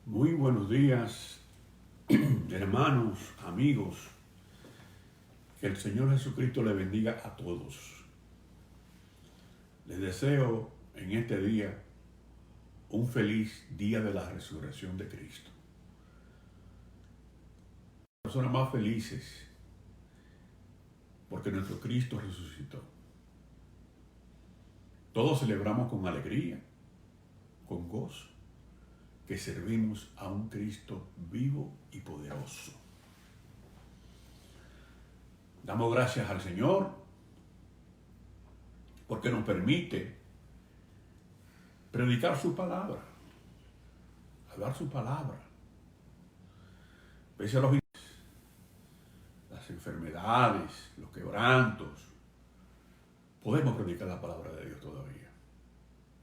Muy buenos días, hermanos, amigos. Que el Señor Jesucristo les bendiga a todos. Les deseo en este día un feliz día de la resurrección de Cristo. Personas más felices porque nuestro Cristo resucitó. Todos celebramos con alegría, con gozo, que servimos a un Cristo vivo y poderoso. Damos gracias al Señor porque nos permite predicar su palabra, hablar su palabra. Pese a las enfermedades, los quebrantos, podemos predicar la palabra de Dios todavía.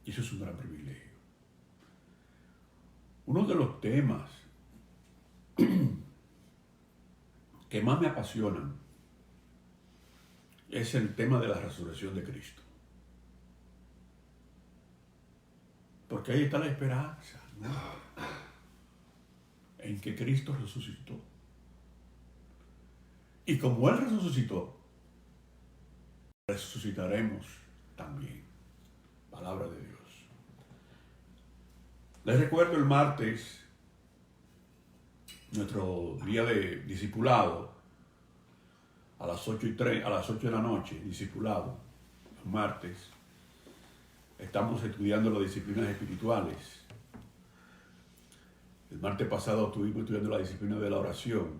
Y eso es un gran privilegio. Uno de los temas que más me apasionan es el tema de la resurrección de Cristo. Porque ahí está la esperanza, ¿no? En que Cristo resucitó. Y como Él resucitó, resucitaremos también. Palabra de Dios. Les recuerdo el martes, nuestro día de discipulado, a las 8 de la noche, discipulado, los martes. Estamos estudiando las disciplinas espirituales. El martes pasado estuvimos estudiando la disciplina de la oración.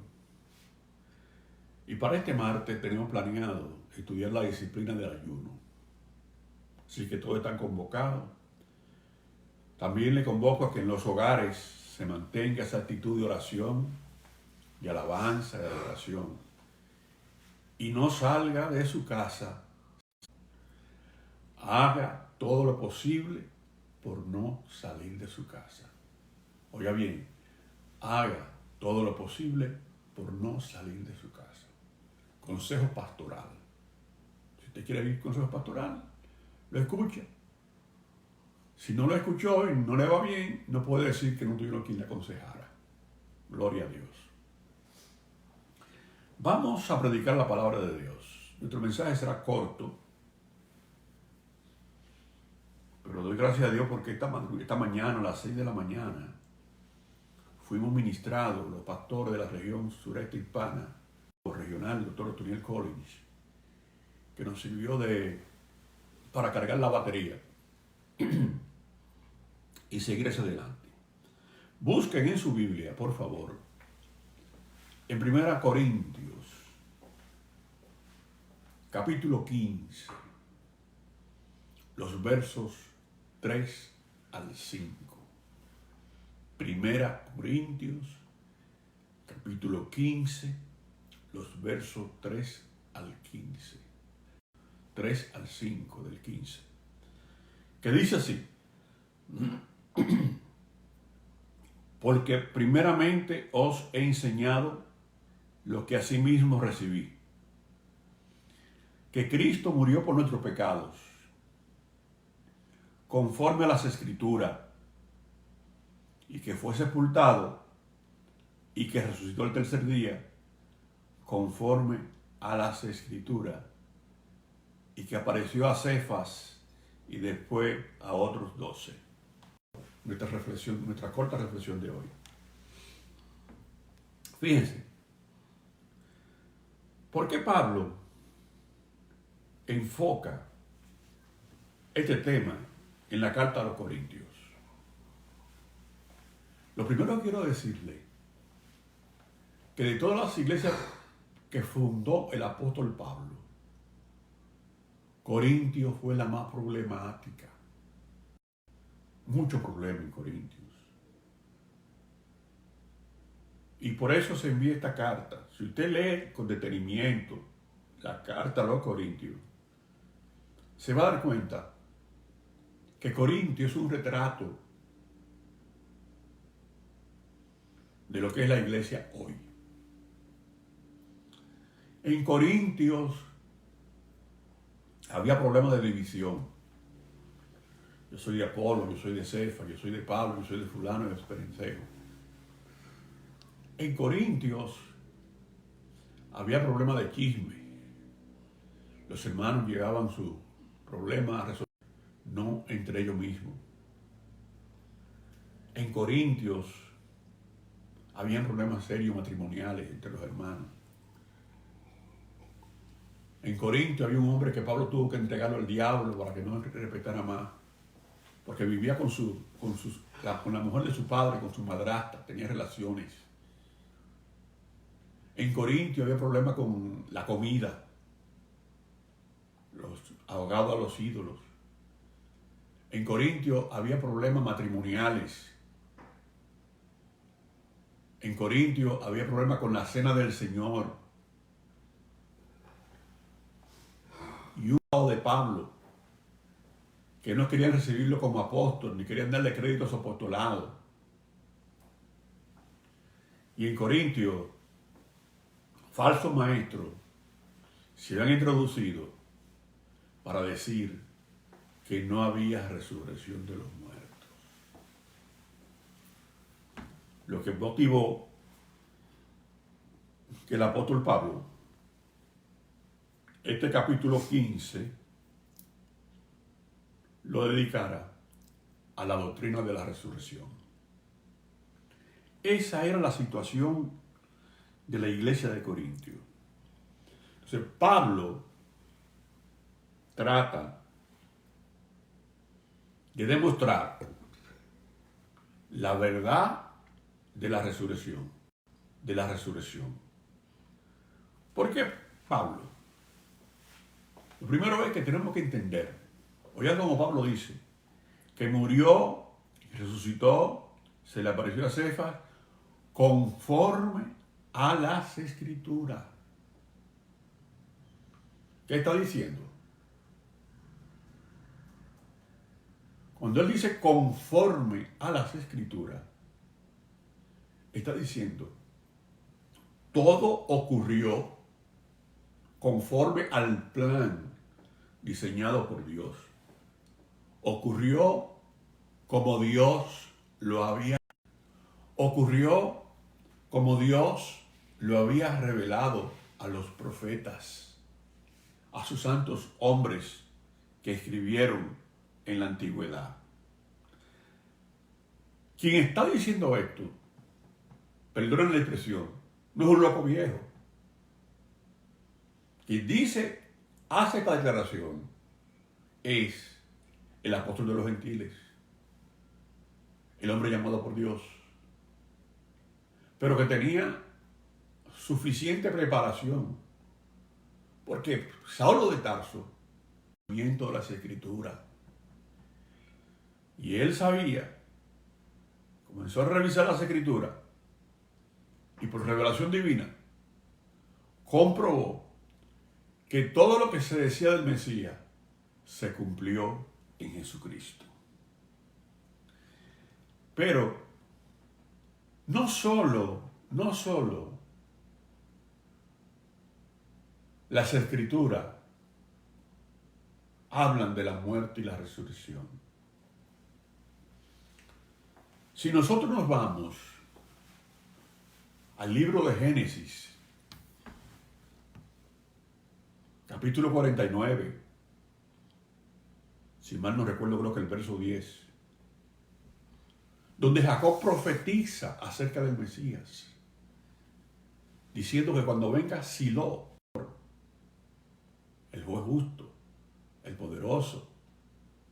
Y para este martes tenemos planeado estudiar la disciplina del ayuno. Así que todos están convocados. También le convoco a que en los hogares se mantenga esa actitud de oración, de alabanza, de adoración. Y no salga de su casa. Haga todo lo posible por no salir de su casa. Oiga bien, haga todo lo posible por no salir de su casa. Consejo pastoral. Si usted quiere vivir consejo pastoral, lo escucha. Si no lo escuchó y no le va bien, no puede decir que no tuvieron quien le aconsejara. Gloria a Dios. Vamos a predicar la palabra de Dios. Nuestro mensaje será corto, pero doy gracias a Dios porque esta mañana, a las 6 de la mañana, fuimos ministrados, los pastores de la región sureste hispana, el regional, el doctor Otoniel Collins, que nos sirvió para cargar la batería y seguir hacia adelante. Busquen en su Biblia, por favor, en 1 Corintios, capítulo 15, los versos 3 al 5. 1 Corintios, capítulo 15, los versos 3 al 15. 3 al 5 del 15. Que dice así: porque primeramente os he enseñado lo que asimismo recibí, que Cristo murió por nuestros pecados, conforme a las Escrituras, y que fue sepultado, y que resucitó el tercer día, conforme a las Escrituras, y que apareció a Cefas y después a otros 12. Nuestra corta reflexión de hoy. Fíjense, ¿por qué Pablo enfoca este tema en la carta a los Corintios? Lo primero que quiero decirle, que de todas las iglesias que fundó el apóstol Pablo, Corintios fue la más problemática. Mucho problema en Corintios. Y por eso se envía esta carta. Si usted lee con detenimiento la carta a los Corintios, se va a dar cuenta que Corintios es un retrato de lo que es la iglesia hoy. En Corintios había problemas de división. Yo soy de Apolo, yo soy de Cefa, yo soy de Pablo, yo soy de fulano y de Perencejo. En Corintios había problemas de chisme. Los hermanos llevaban sus problemas a resolver, no entre ellos mismos. En Corintios habían problemas serios matrimoniales entre los hermanos. En Corintios había un hombre que Pablo tuvo que entregarlo al diablo para que no respetara más, porque vivía con la mujer de su padre, con su madrastra, tenía relaciones. En Corintios había problemas con la comida, los ahogados a los ídolos. En Corintios había problemas matrimoniales. En Corintios había problemas con la cena del Señor. Y un lado de Pablo, que no querían recibirlo como apóstol, ni querían darle crédito a su apostolado. Y en Corintios, falsos maestros se habían introducido para decir que no había resurrección de los muertos. Lo que motivó que el apóstol Pablo, este capítulo 15, lo dedicara a la doctrina de la resurrección. Esa era la situación de la iglesia de Corintios. Entonces Pablo trata de demostrar la verdad de la resurrección. ¿Por qué Pablo? Lo primero es que tenemos que entender, oiga como Pablo dice, que murió, resucitó, se le apareció a Cefas, conforme a las Escrituras. ¿Qué está diciendo? Cuando él dice conforme a las Escrituras, está diciendo, todo ocurrió conforme al plan diseñado por Dios. Ocurrió como Dios lo había revelado a los profetas, a sus santos hombres que escribieron en la antigüedad. Quien está diciendo esto, perdonen la expresión, no es un loco viejo. Quien hace esta declaración, es el apóstol de los gentiles, el hombre llamado por Dios, pero que tenía suficiente preparación, porque Saulo de Tarso, conocimiento de las Escrituras, y él sabía, comenzó a revisar las Escrituras, y por revelación divina, comprobó que todo lo que se decía del Mesías se cumplió en Jesucristo. Pero no solo las Escrituras hablan de la muerte y la resurrección. Si nosotros nos vamos al libro de Génesis, capítulo 49, si mal no recuerdo, creo que el verso 10, donde Jacob profetiza acerca del Mesías, diciendo que cuando venga Silo, el juez justo, el poderoso,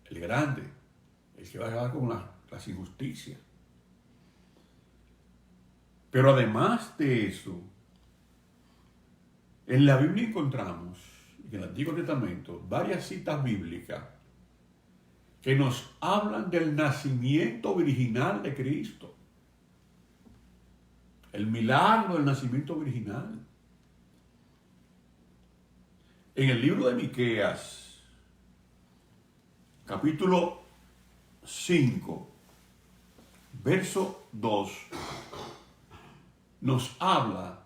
el grande, el que va a acabar con las injusticias. Pero además de eso, en la Biblia encontramos, en el Antiguo Testamento, varias citas bíblicas que nos hablan del nacimiento virginal de Cristo. El milagro del nacimiento virginal. En el libro de Miqueas, capítulo 5, verso 2, nos habla,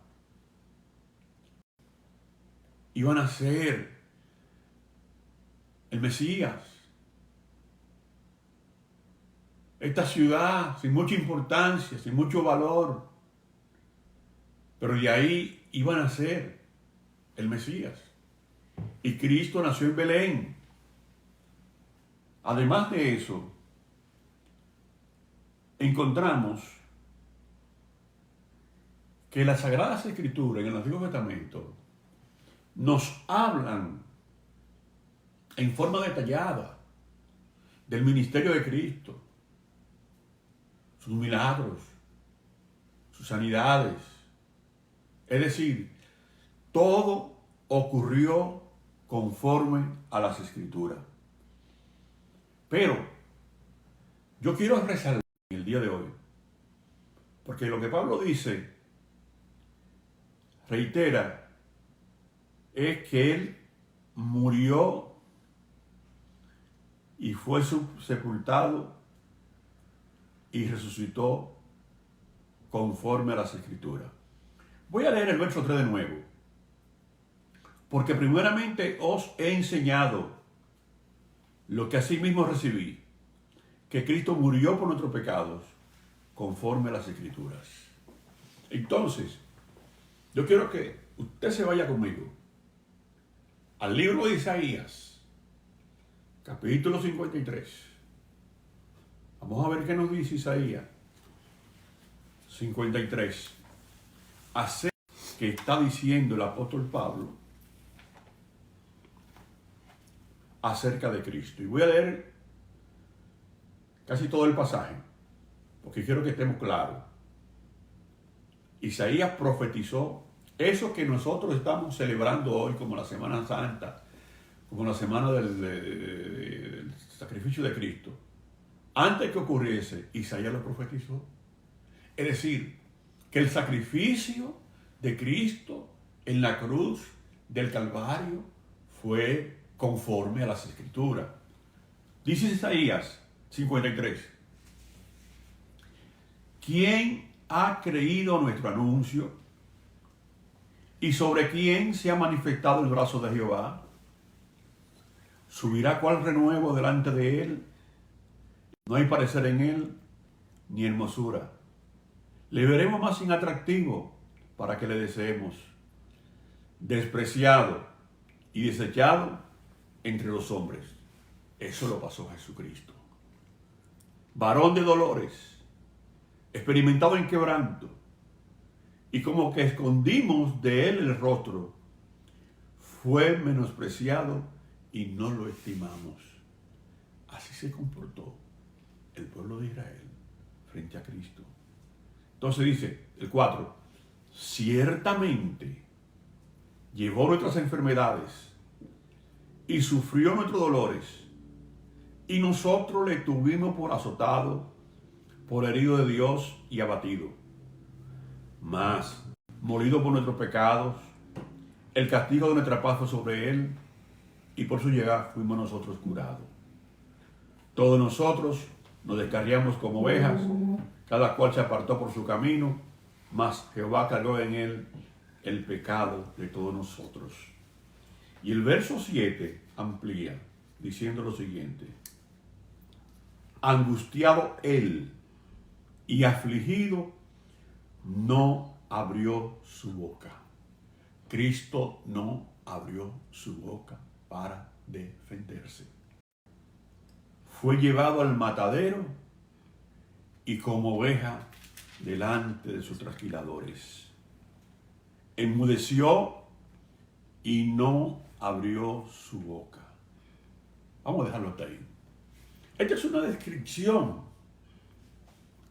iban a ser el Mesías. Esta ciudad sin mucha importancia, sin mucho valor, Pero de ahí iba a nacer el Mesías. Y Cristo nació en Belén. Además de eso, encontramos que las Sagradas Escrituras en el Antiguo Testamento nos hablan en forma detallada del ministerio de Cristo, sus milagros, sus sanidades. Es decir, todo ocurrió conforme a las Escrituras. Pero yo quiero resaltar en el día de hoy, porque lo que Pablo dice, reitera, es que él murió y fue sepultado y resucitó conforme a las Escrituras. Voy a leer el verso 3 de nuevo, porque primeramente os he enseñado lo que asimismo recibí, que Cristo murió por nuestros pecados conforme a las Escrituras. Entonces, yo quiero que usted se vaya conmigo al libro de Isaías, capítulo 53. Vamos a ver qué nos dice Isaías 53. Acerca que está diciendo el apóstol Pablo acerca de Cristo. Y voy a leer casi todo el pasaje, porque quiero que estemos claros. Isaías profetizó eso que nosotros estamos celebrando hoy como la Semana Santa, como la semana del sacrificio de Cristo. Antes que ocurriese, Isaías lo profetizó. Es decir, que el sacrificio de Cristo en la cruz del Calvario fue conforme a las Escrituras. Dice Isaías 53. ¿Quién ha creído nuestro anuncio? ¿Y sobre quién se ha manifestado el brazo de Jehová? ¿Subirá cual renuevo delante de él? No hay parecer en él, ni hermosura. Le veremos más inatractivo para que le deseemos. Despreciado y desechado entre los hombres. Eso lo pasó Jesucristo. Varón de dolores, experimentado en quebranto, y como que escondimos de él el rostro, fue menospreciado y no lo estimamos. Así se comportó el pueblo de Israel frente a Cristo. Entonces dice el 4, ciertamente llevó nuestras enfermedades y sufrió nuestros dolores, y nosotros le tuvimos por azotado, por herido de Dios y abatido. Mas, molido por nuestros pecados, el castigo de nuestra paz fue sobre él, y por su llegada fuimos nosotros curados. Todos nosotros nos descarriamos como ovejas, cada cual se apartó por su camino, mas Jehová cargó en él el pecado de todos nosotros. Y el verso 7 amplía, diciendo lo siguiente: angustiado él y afligido, no abrió su boca. Cristo no abrió su boca para defenderse. Fue llevado al matadero y como oveja delante de sus trasquiladores. Enmudeció y no abrió su boca. Vamos a dejarlo hasta ahí. Esta es una descripción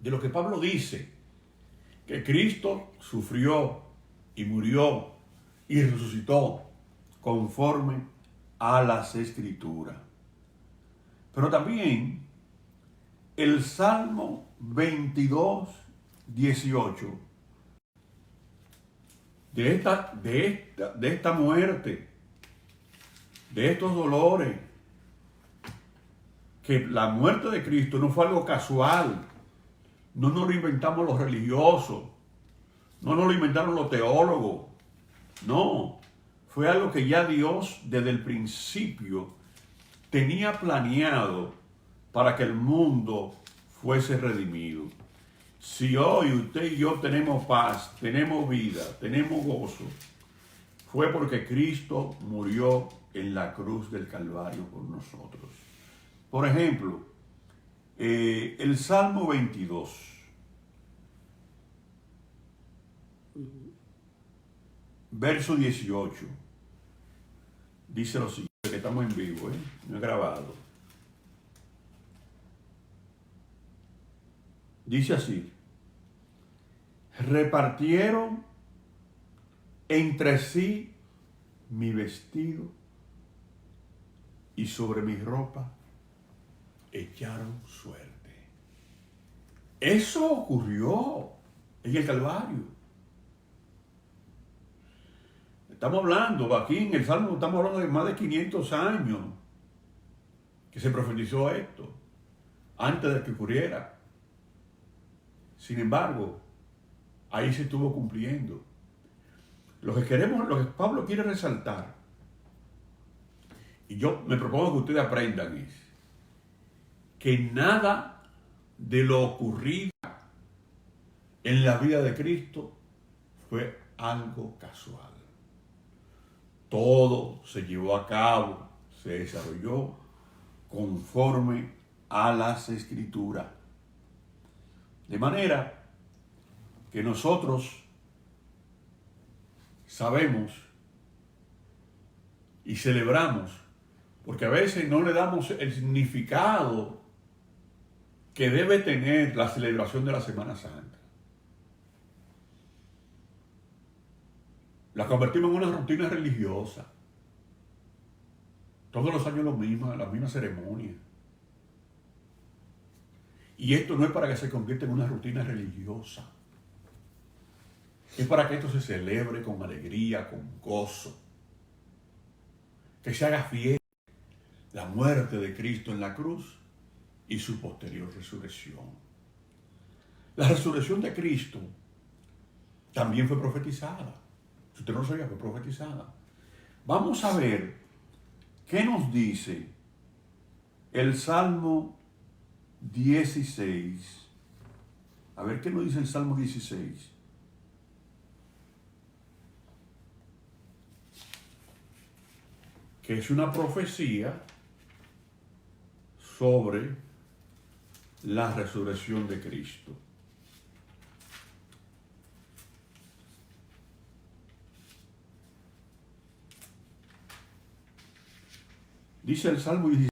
de lo que Pablo dice, que Cristo sufrió y murió y resucitó conforme a las Escrituras. Pero también el Salmo 22, 18, de esta muerte, de estos dolores, que la muerte de Cristo no fue algo casual, no nos lo inventamos los religiosos, no nos lo inventaron los teólogos, no, fue algo que ya Dios desde el principio tenía planeado para que el mundo fuese redimido. Si hoy usted y yo tenemos paz, tenemos vida, tenemos gozo, fue porque Cristo murió en la cruz del Calvario por nosotros. Por ejemplo, el Salmo 22, verso 18, dice lo siguiente, que estamos en vivo, no he grabado. Dice así: repartieron entre sí mi vestido y sobre mi ropa echaron suerte. Eso ocurrió en el Calvario. Estamos hablando, aquí en el Salmo, estamos hablando de más de 500 años que se profetizó esto, antes de que ocurriera. Sin embargo, ahí se estuvo cumpliendo. Lo que Pablo quiere resaltar, y yo me propongo que ustedes aprendan, es que nada de lo ocurrido en la vida de Cristo fue algo casual. Todo se llevó a cabo, se desarrolló conforme a las Escrituras. De manera que nosotros sabemos y celebramos, porque a veces no le damos el significado que debe tener la celebración de la Semana Santa. La convertimos en una rutina religiosa. Todos los años lo mismo, la misma ceremonia. Y esto no es para que se convierta en una rutina religiosa. Es para que esto se celebre con alegría, con gozo. Que se haga fiesta la muerte de Cristo en la cruz y su posterior resurrección. La resurrección de Cristo también fue profetizada. Si usted no lo sabía, fue profetizada. Vamos a ver qué nos dice el Salmo 16. A ver qué nos dice el Salmo 16. Que es una profecía sobre la resurrección de Cristo. Dice el Salmo 16,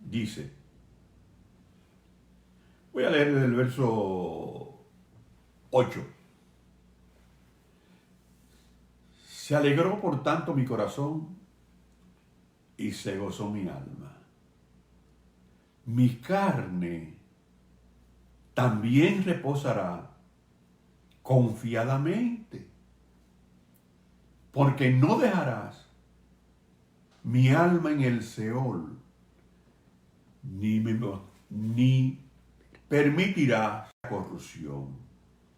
dice, voy a leer desde el verso 8. Se alegró por tanto mi corazón y se gozó mi alma. Mi carne también reposará confiadamente, porque no dejarás mi alma en el Seol, ni permitirás corrupción.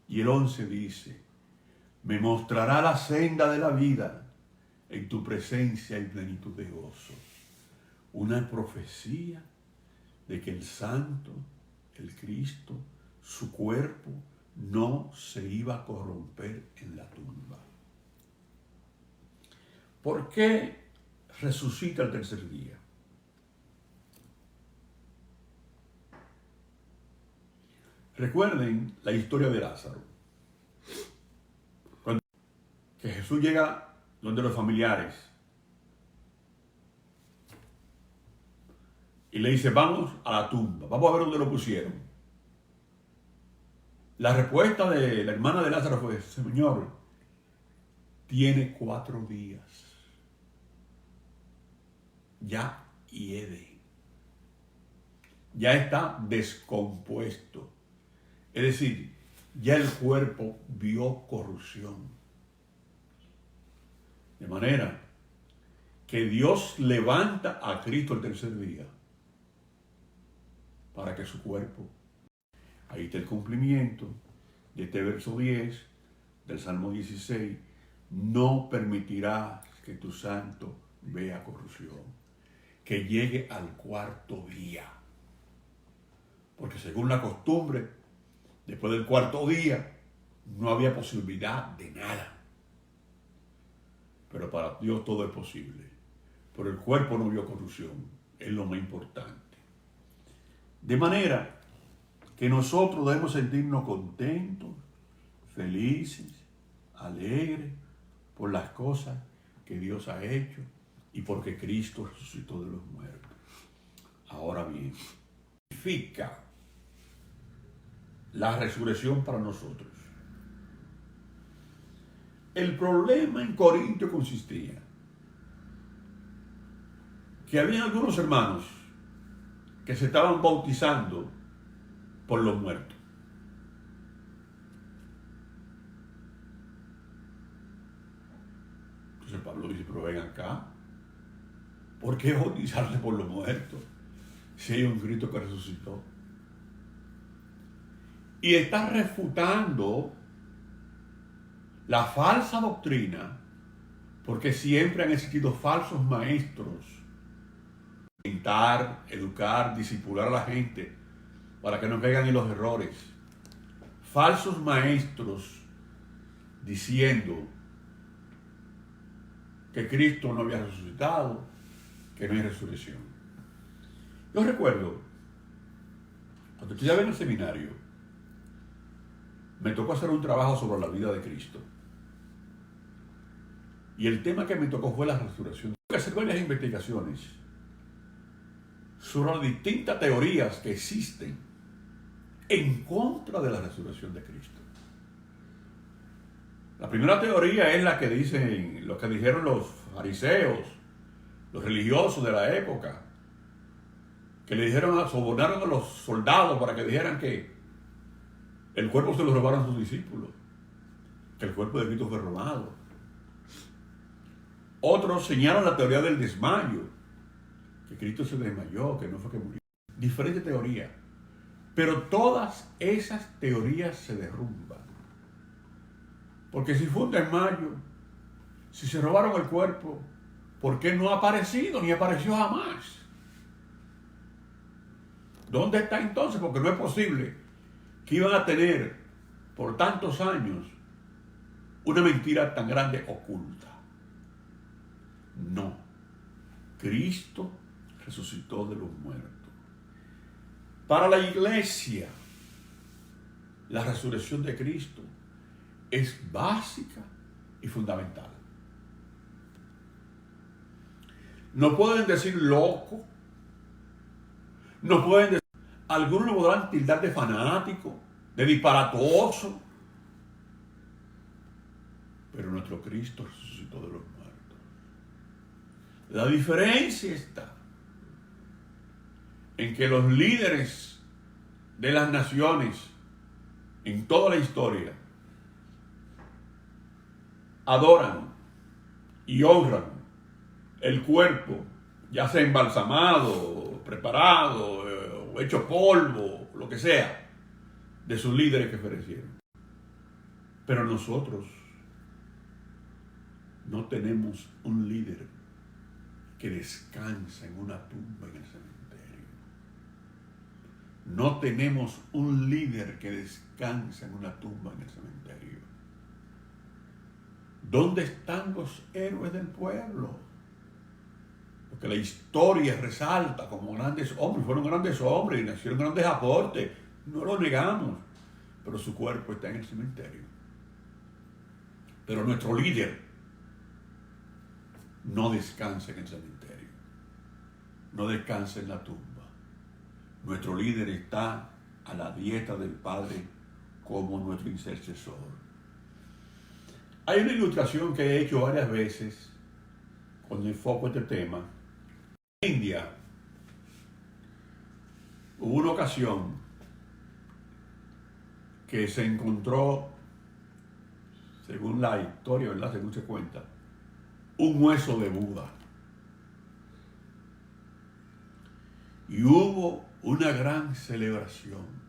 Y el 11 dice, me mostrará la senda de la vida, en tu presencia y plenitud de gozo. Una profecía de que el Santo, el Cristo, su cuerpo, no se iba a corromper en la tumba. ¿Por qué resucita el tercer día? Recuerden la historia de Lázaro. Cuando que Jesús llega donde los familiares y le dice, vamos a la tumba, vamos a ver dónde lo pusieron. La respuesta de la hermana de Lázaro fue, Señor, tiene 4 días. Ya hiede. Ya está descompuesto. Es decir, ya el cuerpo vio corrupción. De manera que Dios levanta a Cristo el tercer día para que su cuerpo, ahí está el cumplimiento de este verso 10 del Salmo 16, no permitirá que tu santo vea corrupción, que llegue al 4º día. porque según la costumbre, después del cuarto día, no había posibilidad de nada. Pero para Dios todo es posible. Pero el cuerpo no vio corrupción, es lo más importante. De manera que nosotros debemos sentirnos contentos, felices, alegres por las cosas que Dios ha hecho y porque Cristo resucitó de los muertos. Ahora bien, ¿qué significa la resurrección para nosotros? El problema en Corinto consistía que había algunos hermanos que se estaban bautizando por los muertos. Entonces Pablo dice, pero ven acá, ¿por qué bautizarse por los muertos si hay un Cristo que resucitó? Y está refutando la falsa doctrina, porque siempre han existido falsos maestros, intentar, educar, discipular a la gente para que no caigan en los errores. Falsos maestros diciendo que Cristo no había resucitado, que no hay resurrección. Yo recuerdo, cuando estudiaba en el seminario, me tocó hacer un trabajo sobre la vida de Cristo. Y el tema que me tocó fue la resurrección. Tuve que hacer varias investigaciones sobre las distintas teorías que existen en contra de la resurrección de Cristo. La primera teoría es la que dicen, lo que dijeron los fariseos, los religiosos de la época, que le dijeron, sobornaron a los soldados para que dijeran que el cuerpo se lo robaron sus discípulos, que el cuerpo de Cristo fue robado. Otros señalan la teoría del desmayo, que Cristo se desmayó, que no fue que murió. Diferente teoría. Pero todas esas teorías se derrumban. Porque si fue un desmayo, si se robaron el cuerpo, ¿por qué no ha aparecido ni apareció jamás? ¿Dónde está entonces? Porque no es posible que iban a tener por tantos años una mentira tan grande oculta. No. Cristo resucitó de los muertos. Para la iglesia, la resurrección de Cristo es básica y fundamental. No pueden decir loco, no pueden decir, algunos lo podrán tildar de fanático, de disparatoso, pero nuestro Cristo resucitó de los muertos. La diferencia está en que los líderes de las naciones en toda la historia adoran y honran el cuerpo, ya sea embalsamado, preparado, o hecho polvo, lo que sea, de sus líderes que perecieron. Pero nosotros no tenemos un líder que descansa en una tumba en el cementerio. No tenemos un líder que descansa en una tumba en el cementerio. ¿Dónde están los héroes del pueblo? Porque la historia resalta como grandes hombres, fueron grandes hombres y nacieron grandes aportes, no lo negamos, pero su cuerpo está en el cementerio. Pero nuestro líder no descansa en el cementerio, no descansa en la tumba. Nuestro líder está a la diestra del Padre como nuestro intercesor. Hay una ilustración que he hecho varias veces cuando enfoco este tema. En India hubo una ocasión que se encontró, según la historia, ¿verdad? Según se cuenta, un hueso de Buda. Y hubo una gran celebración.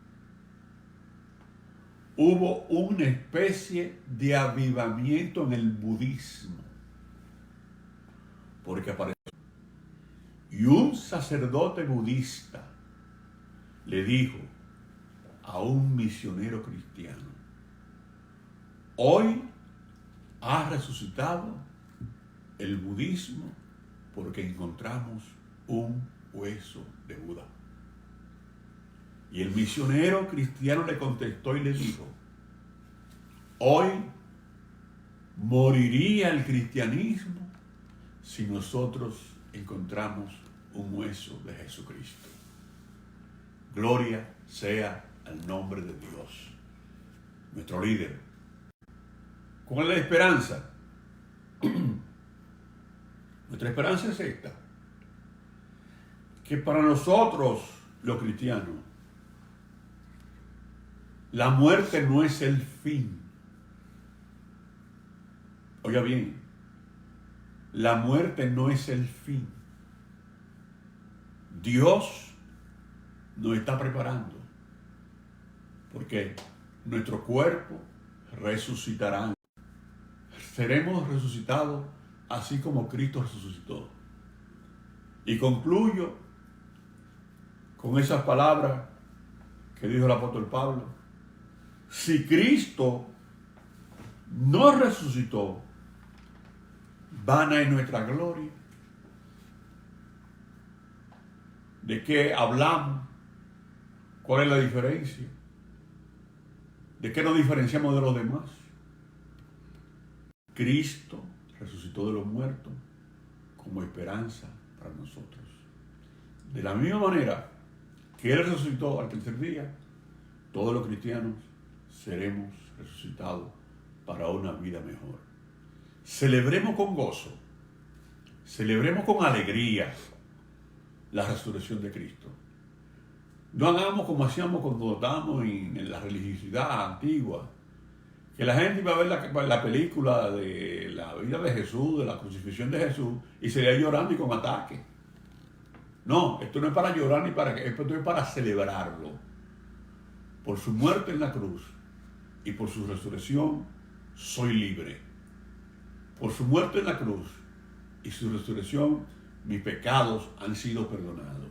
Hubo una especie de avivamiento en el budismo. Porque apareció. Y un sacerdote budista le dijo a un misionero cristiano. Hoy ha resucitado el budismo porque encontramos un hueso de Buda. Y el misionero cristiano le contestó y le dijo: hoy moriría el cristianismo si nosotros encontramos un hueso de Jesucristo. Gloria sea al nombre de Dios, nuestro líder. ¿Cuál es la esperanza? Nuestra esperanza es esta: que para nosotros, los cristianos, la muerte no es el fin. Oiga bien, la muerte no es el fin. Dios nos está preparando porque nuestro cuerpo resucitará. Seremos resucitados así como Cristo resucitó. Y concluyo con esas palabras que dijo el apóstol Pablo: si Cristo no resucitó, vana es nuestra gloria. ¿De qué hablamos? ¿Cuál es la diferencia? ¿De qué nos diferenciamos de los demás? Cristo resucitó de los muertos como esperanza para nosotros. De la misma manera que Él resucitó al tercer día, todos los cristianos seremos resucitados para una vida mejor. Celebremos con gozo, celebremos con alegría la resurrección de Cristo. No hagamos como hacíamos cuando estábamos en la religiosidad antigua, que la gente iba a ver la película de la vida de Jesús, de la crucifixión de Jesús, y se iba llorando y con ataque. No, esto no es para llorar ni para que, esto es para celebrarlo. Por su muerte en la cruz y por su resurrección soy libre. Por su muerte en la cruz y su resurrección mis pecados han sido perdonados.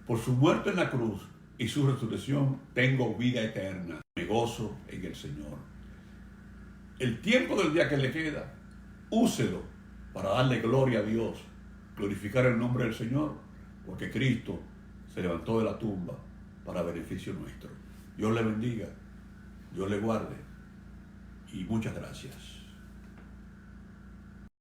Por su muerte en la cruz y su resurrección tengo vida eterna. Me gozo en el Señor. El tiempo del día que le queda, úselo para darle gloria a Dios, glorificar el nombre del Señor, porque Cristo se levantó de la tumba para beneficio nuestro. Dios le bendiga, Dios le guarde y muchas gracias.